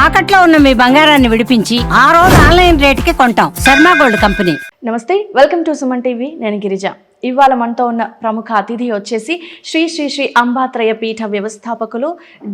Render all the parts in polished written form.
తాకట్లో ఉన్న మీ బంగారాన్ని విడిపించి ఆ రోజు ఆన్లైన్ రేటుకి కొంటాం. Sharma gold company. నమస్తే, వెల్కమ్ టు సుమన్ టీవీ. నేను గిరిజ. ఇవాళ మనతో ఉన్న ప్రముఖ అతిథి వచ్చేసి శ్రీ శ్రీ శ్రీ అంబాత్రయ పీఠ వ్యవస్థాపకులు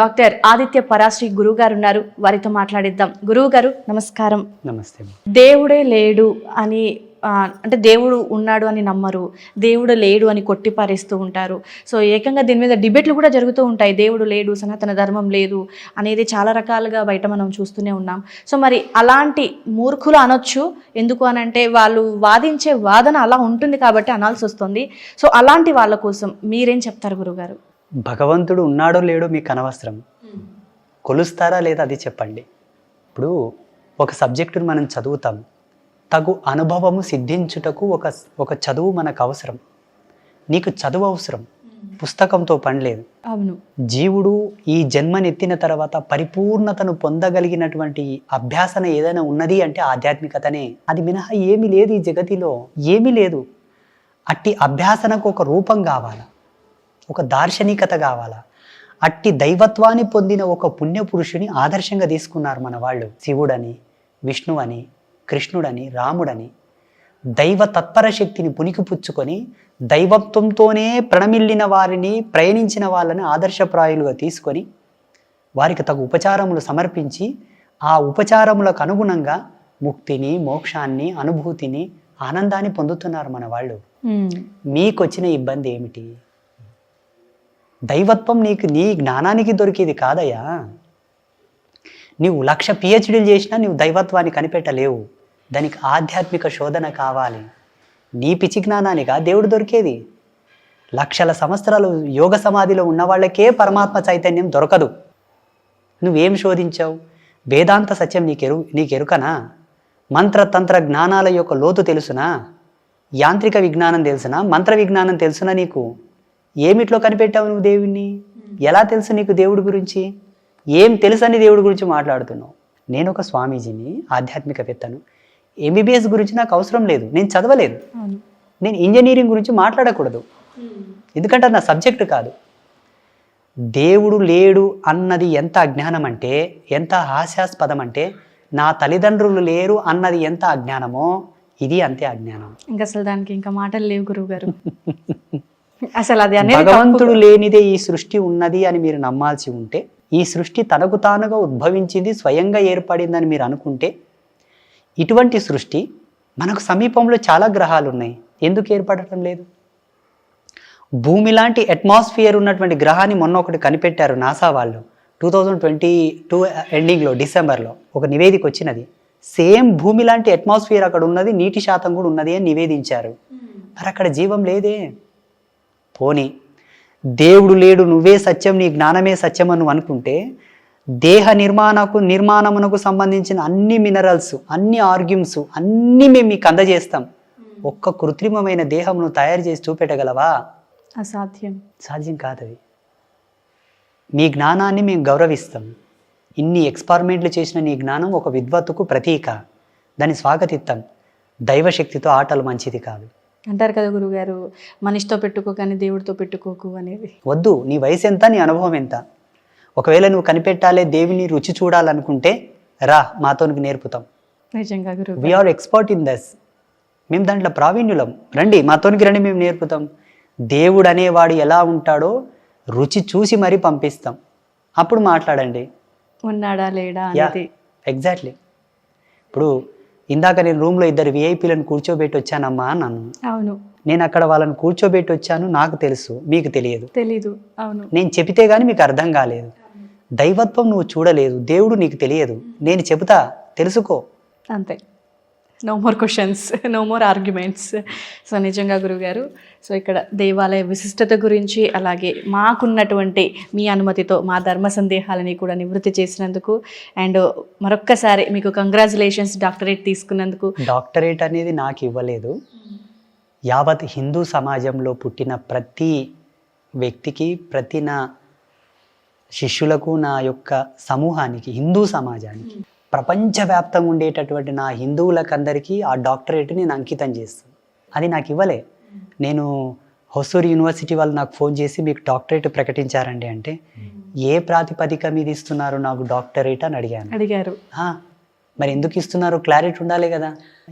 డాక్టర్ ఆదిత్య పరాశ్రీ గురువు గారు ఉన్నారు. వారితో మాట్లాడిద్దాం. గురువు గారు నమస్కారం. నమస్తే. దేవుడే లేడు అని అంటే దేవుడు ఉన్నాడు అని నమ్మరు, దేవుడు లేడు అని కొట్టిపారేస్తూ ఉంటారు. సో ఏకంగా దీని మీద డిబేట్లు కూడా జరుగుతూ ఉంటాయి. దేవుడు లేడు, సనాతన ధర్మం లేదు అనేది చాలా రకాలుగా బయట మనం చూస్తూనే ఉన్నాం. సో మరి అలాంటి మూర్ఖులు అనొచ్చు. ఎందుకు అనంటే వాళ్ళు వాదించే వాదన అలా ఉంటుంది కాబట్టి అనాల్సి వస్తుంది. సో అలాంటి వాళ్ళ కోసం మీరేం చెప్తారు గురుగారు? భగవంతుడు ఉన్నాడో లేడో మీకు అనవసరం. కొలుస్తారా లేదా అది చెప్పండి. ఇప్పుడు ఒక సబ్జెక్టును మనం చదువుతాం, తగు అనుభవము సిద్ధించుటకు ఒక చదువు మనకు అవసరం. నీకు చదువు అవసరం, పుస్తకంతో పని లేదు. అవును. జీవుడు ఈ జన్మనెత్తిన తర్వాత పరిపూర్ణతను పొందగలిగినటువంటి అభ్యాసన ఏదైనా ఉన్నది అంటే ఆధ్యాత్మికతనే. అది మినహా ఏమీ లేదు ఈ జగతిలో, ఏమీ లేదు. అట్టి అభ్యాసనకు ఒక రూపం కావాలా, ఒక దార్శనికత కావాలా. అట్టి దైవత్వాన్ని పొందిన ఒక పుణ్యపురుషుని ఆదర్శంగా తీసుకున్నారు మన వాళ్ళు. శివుడని, విష్ణువని, కృష్ణుడని, రాముడని దైవ తత్పర శక్తిని పుణికిపుచ్చుకొని దైవత్వంతోనే ప్రణమిల్లిన వారిని, ప్రయాణించిన వాళ్ళని ఆదర్శప్రాయులుగా తీసుకొని వారికి తగు ఉపచారములు సమర్పించి ఆ ఉపచారములకు అనుగుణంగా ముక్తిని, మోక్షాన్ని, అనుభూతిని, ఆనందాన్ని పొందుతున్నారు మన వాళ్ళు. మీకు వచ్చిన ఇబ్బంది ఏమిటి? దైవత్వం నీ జ్ఞానానికి దొరికేది కాదయ్యా. నీవు 1,00,000 PhDలు చేసినా నీవు దైవత్వాన్ని కనిపెట్టలేవు. దానికి ఆధ్యాత్మిక శోధన కావాలి. నీ పిచ్చి జ్ఞానానిగా దేవుడు దొరికేది. లక్షల సంవత్సరాలు యోగ సమాధిలో ఉన్న వాళ్ళకే పరమాత్మ చైతన్యం దొరకదు. నువ్వేం శోధించావు? వేదాంత సత్యం నీకెరుకనా? మంత్రతంత్ర జ్ఞానాల యొక్క లోతు తెలుసునా? యాంత్రిక విజ్ఞానం తెలుసునా? మంత్ర విజ్ఞానం తెలుసునా? నీకు ఏమిట్లో కనిపెట్టావు నువ్వు దేవుణ్ణి? ఎలా తెలుసు నీకు దేవుడి గురించి? ఏం తెలుసని దేవుడి గురించి మాట్లాడుతున్నావు? నేను ఒక స్వామీజీని, ఆధ్యాత్మికవేత్తను. MBBS గురించి నాకు అవసరం లేదు, నేను చదవలేదు. నేను ఇంజనీరింగ్ గురించి మాట్లాడకూడదు, ఎందుకంటే నా సబ్జెక్టు కాదు. దేవుడు లేడు అన్నది ఎంత అజ్ఞానం అంటే, ఎంత హాస్యాస్పదం అంటే, నా తల్లిదండ్రులు లేరు అన్నది ఎంత అజ్ఞానమో ఇది అంతే అజ్ఞానం. ఇంకా అసలు దానికి ఇంకా మాటలు లేవు గురువు గారు. అసలు అది భగవంతుడు లేనిదే ఈ సృష్టి ఉన్నది అని మీరు నమ్మాల్సి ఉంటే, ఈ సృష్టి తనకు తానుగా ఉద్భవించింది, స్వయంగా ఏర్పడిందని మీరు అనుకుంటే, ఇటువంటి సృష్టి మనకు సమీపంలో చాలా గ్రహాలు ఉన్నాయి, ఎందుకు ఏర్పడటం లేదు? భూమి లాంటి అట్మాస్ఫియర్ ఉన్నటువంటి గ్రహాన్ని మొన్న ఒకటి కనిపెట్టారు నాసా వాళ్ళు. 2022 ఎండింగ్లో, డిసెంబర్లో ఒక నివేదిక వచ్చినది. సేమ్ భూమి లాంటి అట్మాస్ఫియర్ అక్కడ ఉన్నది, నీటి శాతం కూడా ఉన్నది అని నివేదించారు. మరి అక్కడ జీవం లేదే. పోనీ దేవుడు లేడు, నువ్వే సత్యం, నీ జ్ఞానమే సత్యం అని అనుకుంటే, దేహ నిర్మాణమునకు సంబంధించిన అన్ని మినరల్స్, అన్ని ఆర్గ్యూమ్స్ అన్నీ మేము మీకు అందజేస్తాం. ఒక్క కృత్రిమమైన దేహమును తయారు చేసి చూపెట్టగలవా? అసాధ్యం. సాధ్యం కాదది. మీ జ్ఞానాన్ని మేము గౌరవిస్తాం. ఇన్ని ఎక్స్పెరిమెంట్లు చేసిన నీ జ్ఞానం ఒక విద్వత్తుకు ప్రతీక, దాన్ని స్వాగతిస్తాం. దైవశక్తితో ఆటలు మంచిది కాదు అంటారు కదా గురుగారు, మనిషితో పెట్టుకో కానీ దేవుడితో పెట్టుకోకు అనేది. వద్దు. నీ వయసు ఎంత, నీ అనుభవం ఎంత? ఒకవేళ నువ్వు కనిపెట్టాలే, దేవిని రుచి చూడాలనుకుంటే రా, మాతో నేర్పుతాం. నిజంగా గురువు, వీఆర్ ఎక్స్పర్ట్ ఇన్ దస్. మేము దాంట్లో ప్రావీణ్యులం. రండి, మాతోనికి రండి, మేము నేర్పుతాం. దేవుడు అనేవాడు ఎలా ఉంటాడో రుచి చూసి మరీ పంపిస్తాం. అప్పుడు మాట్లాడండి, ఉన్నాడా లేడా అనేది. ఎగ్జాక్ట్లీ. ఇప్పుడు ఇందాక నేను రూమ్లో 2 VIPలను కూర్చోబెట్టి వచ్చానమ్మా అన్నాను. అవును. నేను అక్కడ వాళ్ళని కూర్చోబెట్టి వచ్చాను, నాకు తెలుసు, మీకు తెలియదు. అవును. నేను చెబితే గానీ మీకు అర్థం కాలేదు. దైవత్వం నువ్వు చూడలేదు, దేవుడు నీకు తెలియదు. నేను చెబుతా, తెలుసుకో, అంతే. No more questions, no more arguments. So నిజంగా గురుగారు, సో ఇక్కడ దేవాలయ విశిష్టత గురించి, అలాగే మాకున్నటువంటి మీ అనుమతితో మా ధర్మ సందేహాలని కూడా నివృత్తి చేసినందుకు, అండ్ మరొక్కసారి మీకు కంగ్రాచులేషన్స్, డాక్టరేట్ తీసుకున్నందుకు. డాక్టరేట్ అనేది నాకు ఇవ్వలేదు, యావత్ హిందూ సమాజంలో పుట్టిన ప్రతి వ్యక్తికి, ప్రతి నా శిష్యులకు, నా యొక్క సమూహానికి, హిందూ సమాజానికి, ప్రపంచవ్యాప్తంగా ఉండేటటువంటి నా హిందువులకందరికీ ఆ డాక్టరేట్ నేను అంకితం చేస్తాను. అది నాకు ఇవ్వలే. నేను హొసూర్ యూనివర్సిటీ వాళ్ళు నాకు ఫోన్ చేసి మీకు డాక్టరేట్ ప్రకటించారండి అంటే, ఏ ప్రాతిపదిక మీద ఇస్తున్నారు నాకు డాక్టరేట్ అని అడిగాను. అడిగారు. "ఆ, మరి ఎందుకు ఇస్తున్నారు, క్లారిటీ ఉండాలి కదా,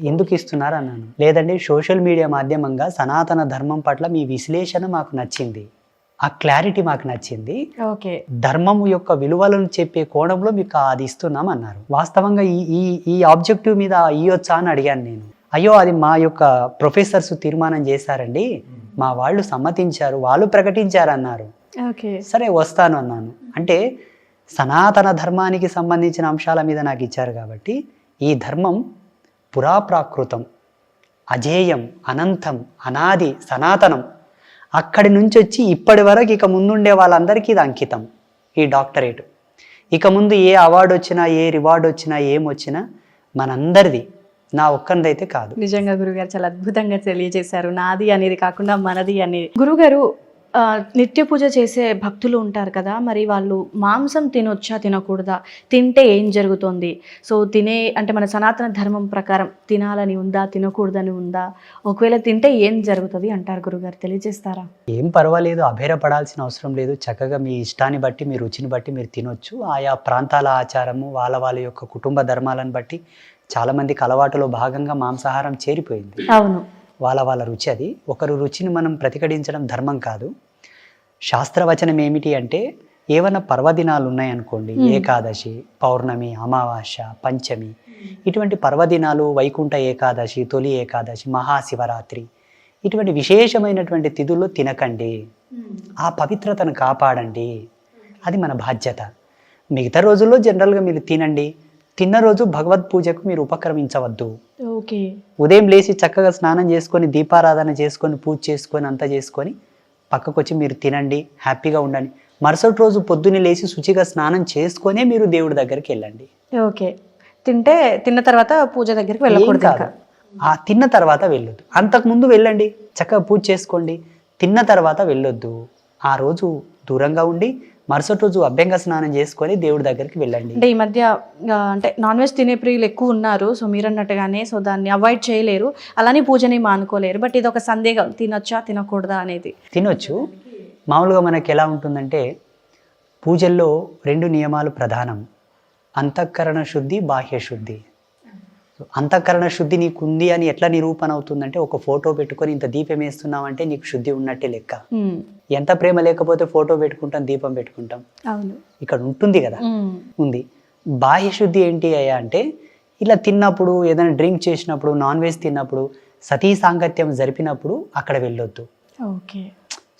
ఎందుకు ఇస్తున్నారు అన్నాను. లేదండి, సోషల్ మీడియా మాధ్యమంగా సనాతన ధర్మం పట్ల మీ విశ్లేషణ మాకు నచ్చింది, ఆ క్లారిటీ మాకు నచ్చింది, ఓకే. ధర్మం యొక్క విలువలను చెప్పే కోణంలో మీకు అది ఇస్తున్నాం అన్నారు. వాస్తవంగా ఈ ఈ ఈ ఆబ్జెక్టివ్ మీద ఇయ్యొచ్చా అని అడిగాను నేను. అయ్యో, అది మా యొక్క ప్రొఫెసర్స్ తీర్మానం చేశారండి, మా వాళ్ళు సమ్మతించారు, వాళ్ళు ప్రకటించారు అన్నారు. ఓకే. సరే వస్తాను అన్నాను. అంటే సనాతన ధర్మానికి సంబంధించిన అంశాల మీద నాకు ఇచ్చారు కాబట్టి ఈ ధర్మం పురాప్రాకృతం, అజేయం, అనంతం, అనాది, సనాతనం. అక్కడి నుంచి వచ్చి ఇప్పటి వరకు ఇక ముందుండే వాళ్ళందరికీ ఇది అంకితం, ఈ డాక్టరేట్. ఇక ముందు ఏ అవార్డు వచ్చినా, ఏ రివార్డు వచ్చినా, ఏమొచ్చినా మనందరిది, నా ఒక్కరిదైతే కాదు. నిజంగా గురుగారు చాలా అద్భుతంగా తెలియజేశారు. నాది అనేది కాకుండా మనది అనేది. గురుగారు, నిత్య పూజ చేసే భక్తులు ఉంటారు కదా, మరి వాళ్ళు మాంసం తినొచ్చా తినకూడదా, తింటే ఏం జరుగుతుంది? సో అంటే మన సనాతన ధర్మం ప్రకారం తినాలని ఉందా, తినకూడదని ఉందా? ఒకవేళ తింటే ఏం జరుగుతుంది అంటారు గురుగారు, తెలియజేస్తారా? ఏం పర్వాలేదు, అభేరపడాల్సిన అవసరం లేదు. చక్కగా మీ ఇష్టాన్ని బట్టి, మీ రుచిని బట్టి మీరు తినొచ్చు. ఆయా ప్రాంతాల ఆచారము, వాళ్ళ యొక్క కుటుంబ ధర్మాలను బట్టి చాలామందికి అలవాటులో భాగంగా మాంసాహారం చేరిపోయింది. అవును. వాళ్ళ రుచి అది. ఒకరు రుచిని మనం ప్రతిఘటించడం ధర్మం కాదు. శాస్త్రవచనం ఏమిటి అంటే, ఏవైనా పర్వదినాలు ఉన్నాయనుకోండి, ఏకాదశి, పౌర్ణమి, అమావాస్య, పంచమి, ఇటువంటి పర్వదినాలు, వైకుంఠ ఏకాదశి, తొలి ఏకాదశి, మహాశివరాత్రి, ఇటువంటి విశేషమైనటువంటి తిథుల్లో తినకండి, ఆ పవిత్రతను కాపాడండి, అది మన బాధ్యత. మిగతా రోజుల్లో జనరల్గా మీరు తినండి. తిన్న రోజు భగవద్ పూజకు మీరు ఉపక్రమించవద్దు. ఓకే. ఉదయం లేచి చక్కగా స్నానం చేసుకొని, దీపారాధన చేసుకొని, పూజ చేసుకొని, అంతా చేసుకొని పక్కకు వచ్చి మీరు తినండి, హ్యాపీగా ఉండండి. మరుసటి రోజు పొద్దున్నే లేచి శుచిగా స్నానం చేసుకొనే మీరు దేవుడి దగ్గరికి వెళ్ళండి. ఓకే. తిన్న తర్వాత పూజ దగ్గరికి వెళ్ళకూడదు. ఆ తిన్న తర్వాత వెళ్ళొద్దు, అంతకుముందు వెళ్ళండి, చక్కగా పూజ చేసుకోండి. తిన్న తర్వాత వెళ్ళొద్దు. ఆ రోజు దూరంగా ఉండి మరుసటి రోజు అభ్యంగ స్నానం చేసుకొని దేవుడి దగ్గరికి వెళ్ళండి. అంటే ఈ మధ్య అంటే నాన్ వెజ్ తినే ప్రియులు ఎక్కువ ఉన్నారు. సో మీరు అన్నట్టుగానే, సో దాన్ని అవాయిడ్ చేయలేరు, అలానే పూజని మానుకోలేరు. బట్ ఇది ఒక సందేహం, తినొచ్చా తినకూడదా అనేది. తినొచ్చు. మామూలుగా మనకి ఎలా ఉంటుందంటే, పూజల్లో 2 నియమాలు ప్రధానం: అంతఃకరణ శుద్ధి, బాహ్య శుద్ధి. అంతఃకరణ శుద్ధి నీకు ఉంది అని ఎట్లా నిరూపణ అవుతుందంటే, ఒక ఫోటో పెట్టుకొని ఇంత దీపం వేస్తున్నావంటే నీకు శుద్ధి ఉన్నట్టే లెక్క. ఎంత ప్రేమ లేకపోతే ఫోటో పెట్టుకుంటాం, దీపం పెట్టుకుంటాం. అవును, ఇక్కడ ఉంటుంది కదా, ఉంది. బాహ్య శుద్ధి ఏంటి అయ్యా అంటే, ఇలా తిన్నప్పుడు, ఏదైనా డ్రింక్ చేసినప్పుడు, నాన్ వెజ్ తిన్నప్పుడు, సతీ సాంగత్యం జరిపినప్పుడు అక్కడ వెళ్ళొద్దు. ఓకే.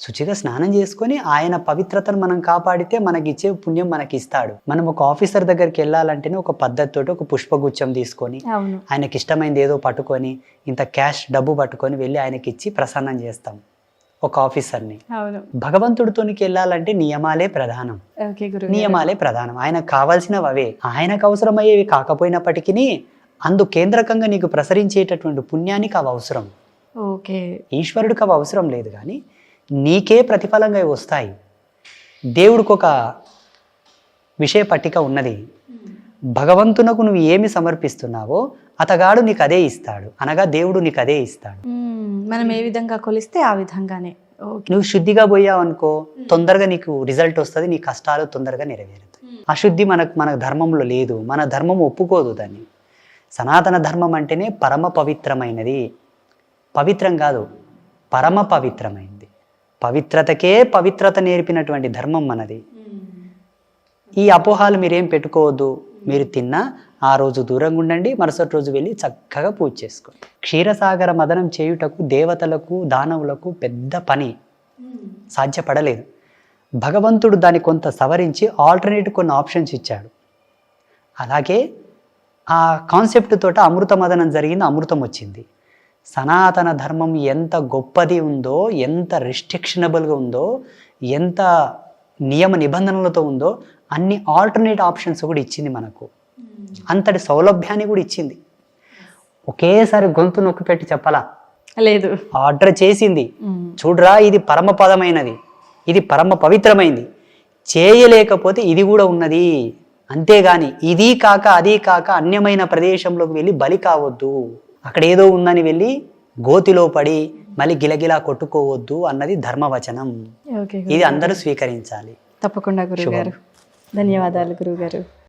శుచిగా స్నానం చేసుకొని ఆయన పవిత్రతను మనం కాపాడితే మనకి ఇచ్చే పుణ్యం మనకి ఇస్తాడు. మనం ఒక ఆఫీసర్ దగ్గరికి వెళ్ళాలంటేనే ఒక పద్ధతితోటి ఒక పుష్పగుచ్చం తీసుకొని, ఆయనకి ఇష్టమైంది ఏదో పట్టుకొని, ఇంత క్యాష్ డబ్బు పట్టుకొని వెళ్ళి ఆయనకి ఇచ్చి ప్రసన్నం చేస్తాం ఒక ఆఫీసర్ని. భగవంతుడితోనికి వెళ్ళాలంటే నియమాలే ప్రధానం. నియమాలే ప్రధానం. ఆయనకు కావాల్సినవి అవే. ఆయనకు అవసరమయ్యేవి కాకపోయినప్పటికీ అందు కేంద్రకంగా నీకు ప్రసరించేటటువంటి పుణ్యానికి అవి అవసరం. ఈశ్వరుడికి అవి అవసరం లేదు, కానీ నీకే ప్రతిఫలంగా వస్తాయి. దేవుడికి ఒక విషయ పట్టిక ఉన్నది. భగవంతునకు నువ్వు ఏమి సమర్పిస్తున్నావో అతగాడు నీకు అదే ఇస్తాడు, అనగా దేవుడు నీకు అదే ఇస్తాడు. మనం ఏ విధంగా కొలిస్తే ఆ విధంగానే. నువ్వు శుద్ధిగా పోయావు అనుకో, తొందరగా నీకు రిజల్ట్ వస్తుంది, నీ కష్టాలు తొందరగా నెరవేరుతాయి. అశుద్ధి మన ధర్మంలో లేదు, మన ధర్మం ఒప్పుకోదు దాన్ని. సనాతన ధర్మం అంటేనే పరమ పవిత్రమైనది. పవిత్రం కాదు, పరమ పవిత్రమైనది. పవిత్రతకే పవిత్రత నేర్పినటువంటి ధర్మం మనది. ఈ అపోహాలు మీరేం పెట్టుకోవద్దు. మీరు తిన్నా ఆ రోజు దూరంగా ఉండండి, మరుసటి రోజు వెళ్ళి చక్కగా పూజ చేసుకోండి. క్షీరసాగర మదనం చేయుటకు దేవతలకు, దానవులకు పెద్ద పని సాధ్యపడలేదు. భగవంతుడు దాన్ని కొంత సవరించి ఆల్టర్నేట్ కొన్ని ఆప్షన్స్ ఇచ్చాడు. అలాగే ఆ కాన్సెప్ట్ తోట అమృత మదనం జరిగింది, అమృతం వచ్చింది. సనాతన ధర్మం ఎంత గొప్పది ఉందో, ఎంత రిస్ట్రిక్షనబుల్గా ఉందో, ఎంత నియమ నిబంధనలతో ఉందో, అన్ని ఆల్టర్నేట్ ఆప్షన్స్ కూడా ఇచ్చింది మనకు. అంతటి సౌలభ్యాన్ని కూడా ఇచ్చింది. ఒకేసారి గొంతు నొక్కి పెట్టి చెప్పలా లేదు, ఆర్డర్ చేసింది. చూడరా, ఇది పరమపదమైనది, ఇది పరమ పవిత్రమైంది, చేయలేకపోతే ఇది కూడా ఉన్నది. అంతేగాని ఇది కాక అది కాక అన్యమైన ప్రదేశంలోకి వెళ్ళి బలి కావద్దు, అక్కడ ఏదో ఉందని వెళ్ళి గోతిలో పడి మళ్ళీ గిలగిలా కొట్టుకోవద్దు అన్నది ధర్మవచనం. ఇది అందరూ స్వీకరించాలి. తప్పకుండా గురుగారు. ధన్యవాదాలు గురుగారు.